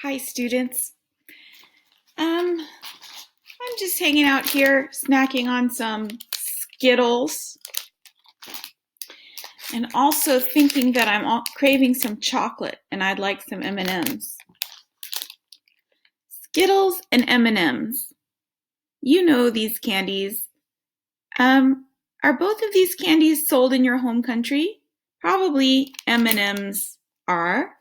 Hi, students. I'm just hanging out here, snacking on some Skittles, and also thinking that I'm craving some chocolate, and I'd like some M&Ms. Skittles and M&Ms. You know these candies. Are both of these candies sold in your home country? Probably M&Ms are,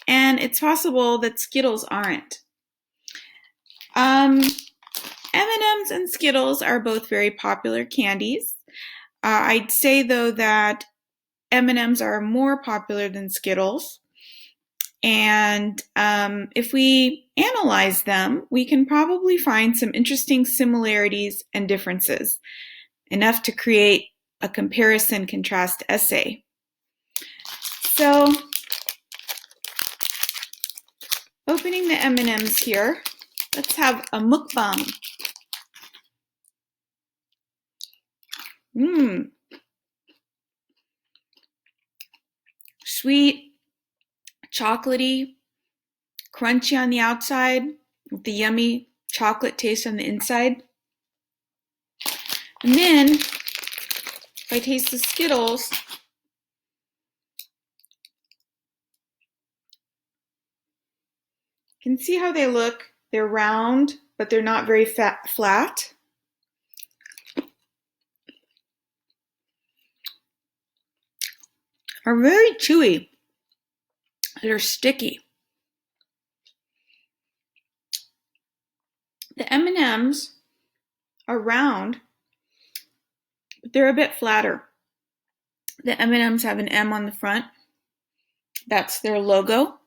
and it's possible that Skittles aren't. M&Ms and Skittles are both very popular candies. I'd say, though, that M&Ms are more popular than Skittles. And if we analyze them, we can probably find some interesting similarities and differences, enough to create a comparison-contrast essay. So, opening the M&Ms here, let's have a mukbang. Sweet, chocolatey, crunchy on the outside, with the yummy chocolate taste on the inside. And then, if I taste the Skittles, you can see how they look. They're round, but they're not very flat. Are very chewy. They're sticky. The M&Ms are round, but they're a bit flatter. The M&Ms have an M on the front. That's their logo.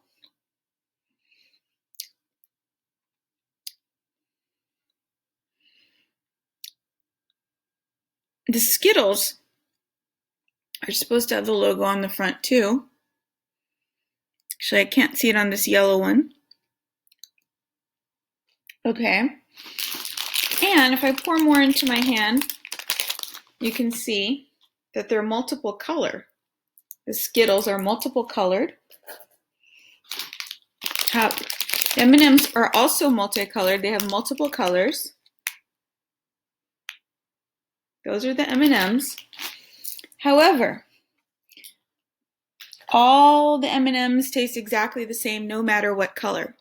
The Skittles are supposed to have the logo on the front too. Actually, I can't see it on this yellow one. Okay. And if I pour more into my hand, you can see that they're multiple color. The Skittles are multiple colored. M&Ms are also multicolored. They have multiple colors. Those are the M&Ms. However, all the M&Ms taste exactly the same no matter what color.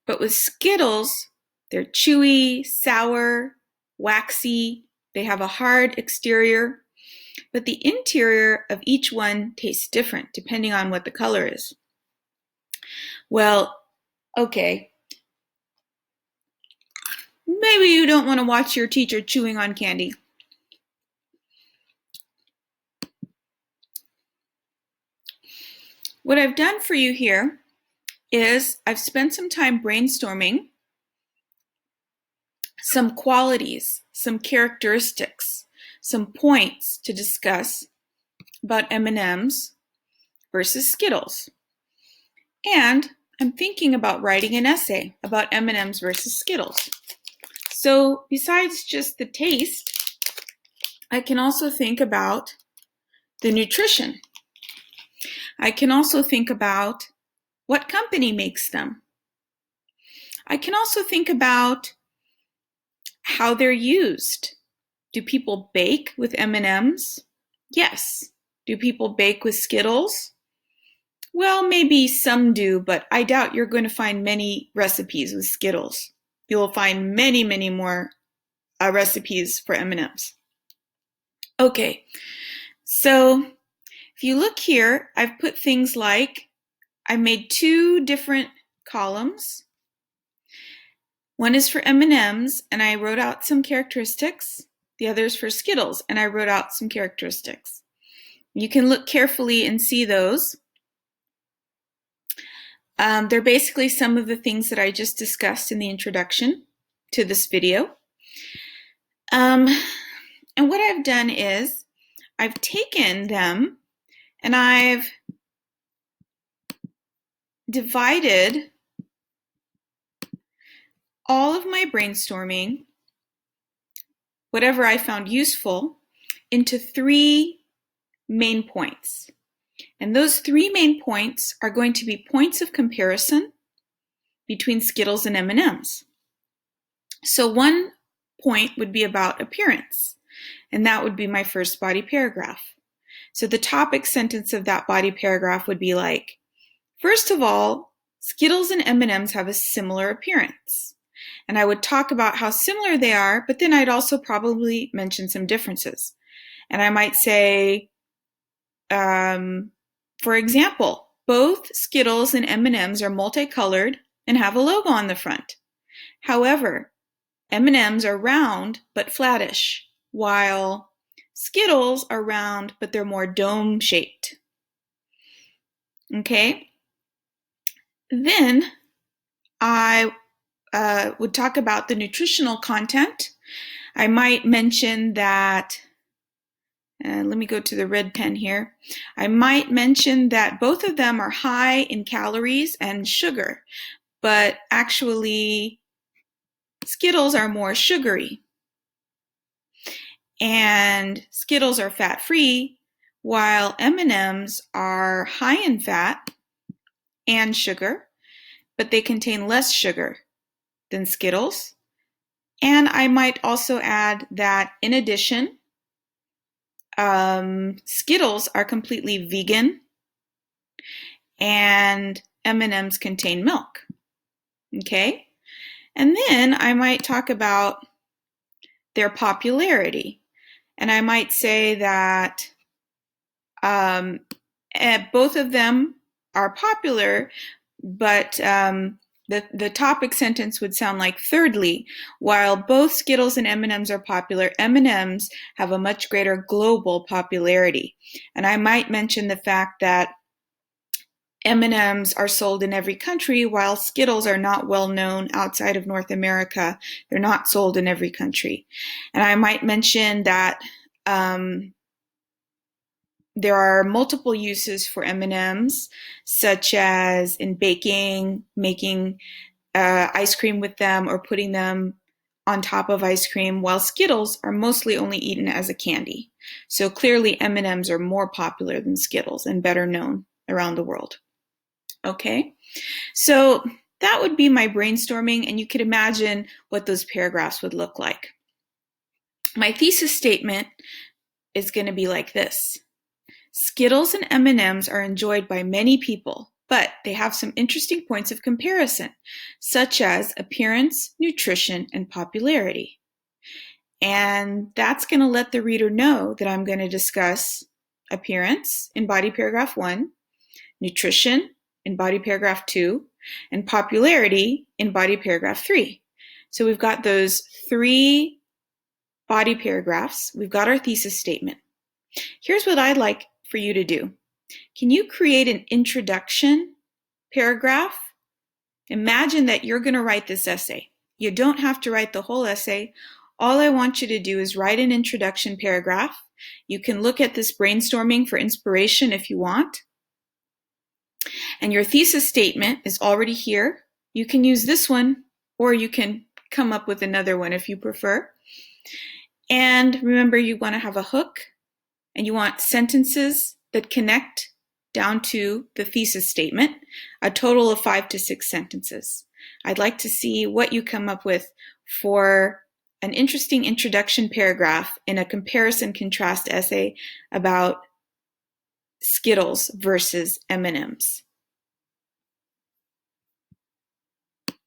But with Skittles, they're chewy, sour, waxy. They have a hard exterior, but the interior of each one tastes different depending on what the color is. Well, okay. Maybe you don't want to watch your teacher chewing on candy. What I've done for you here is I've spent some time brainstorming some qualities, some characteristics, some points to discuss about M&Ms versus Skittles. And I'm thinking about writing an essay about M&Ms versus Skittles. So besides just the taste, I can also think about the nutrition. I can also think about what company makes them. I can also think about how they're used. Do people bake with M&Ms? Yes. Do people bake with Skittles? Well, maybe some do, but I doubt you're going to find many recipes with Skittles. You'll find many, many more recipes for M&Ms. Okay, so if you look here, I've put things like, I made two different columns. One is for M&Ms, and I wrote out some characteristics. The other is for Skittles, and I wrote out some characteristics. You can look carefully and see those. They're basically some of the things that I just discussed in the introduction to this video. And what I've done is I've taken them and I've divided all of my brainstorming, whatever I found useful, into three main points. And those three main points are going to be points of comparison, between Skittles and M&Ms. So one point would be about appearance, and that would be my first body paragraph. So the topic sentence of that body paragraph would be like, first of all, Skittles and M&Ms have a similar appearance. And I would talk about how similar they are, but then I'd also probably mention some differences. And I might say, for example, both Skittles and M&Ms are multicolored and have a logo on the front. However, M&Ms are round but flattish, while Skittles are round but they're more dome-shaped. Okay? Then I would talk about the nutritional content. I might mention that, let me go to the red pen here. I might mention that both of them are high in calories and sugar, but actually Skittles are more sugary. And Skittles are fat-free, while M&Ms are high in fat and sugar, but they contain less sugar than Skittles. And I might also add that in addition, Skittles are completely vegan and M&Ms contain milk. Okay? And then I might talk about their popularity. And I might say that both of them are popular, but the topic sentence would sound like, thirdly, while both Skittles and M&Ms are popular, M&Ms have a much greater global popularity. And I might mention the fact that M&Ms are sold in every country, while Skittles are not well known outside of North America. They're not sold in every country. And I might mention that there are multiple uses for M&Ms, such as in baking, making ice cream with them, or putting them on top of ice cream, while Skittles are mostly only eaten as a candy. So clearly M&Ms are more popular than Skittles and better known around the world. Okay, so that would be my brainstorming, and you could imagine what those paragraphs would look like. My thesis statement is going to be like this. Skittles and M&Ms are enjoyed by many people, but they have some interesting points of comparison, such as appearance, nutrition, and popularity. And that's going to let the reader know that I'm going to discuss appearance in body paragraph 1, nutrition in body paragraph 2, and popularity in body paragraph 3. So we've got those 3 body paragraphs. We've got our thesis statement. Here's what I'd like for you to do. Can you create an introduction paragraph? Imagine that you're going to write this essay. You don't have to write the whole essay. All I want you to do is write an introduction paragraph. You can look at this brainstorming for inspiration if you want. And your thesis statement is already here. You can use this one, or you can come up with another one if you prefer. And remember, you want to have a hook, and you want sentences that connect down to the thesis statement, a total of 5 to 6 sentences. I'd like to see what you come up with for an interesting introduction paragraph in a comparison-contrast essay about Skittles versus M&Ms.